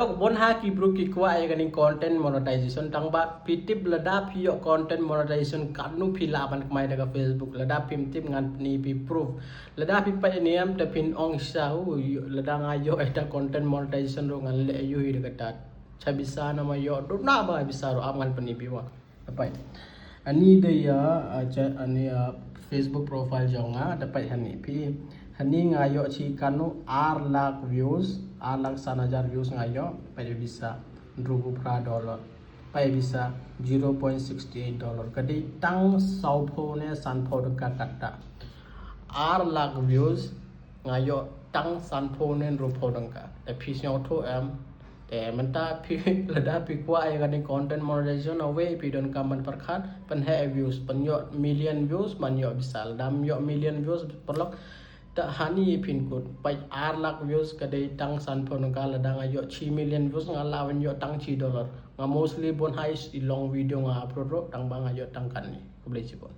Bon haki bruki kwa ay ganing content monetization tang ba pitip lada piyo content monetization kanu pila ban kmai daga Facebook lada pimtip ngan ni pi proof lada pi pa niam te pin ong sahu lada ngayo eta content monetization ro ngan le yu hi daga tat chabisa na ma yo do na ba bisa ro am ngan pani biwa dapat ani de ya ani Facebook profile jonga dapat hani pi hani ngayo chi kanu R lakh views R lakh 1,000 views ngayo pada bisa $2 pada bisa $0.68 kadi tang saupho ne sanpho ka kata R lakh views ngayo tang sanpho ne rupho dangka te pisyo to te menta pi lada pi kwa ay gani content monetization away pi don kaman perkhat pen he views pen yo million views man yo bisa dam yo million views perlok ta hani pin kut pai R lakh views kadai tang san phon ka ladang ayo 3 million views ngalawan yo tang $3 nga mostly bon high long video nga upload ro tang bang ayo tang kan ni ko boleh cipon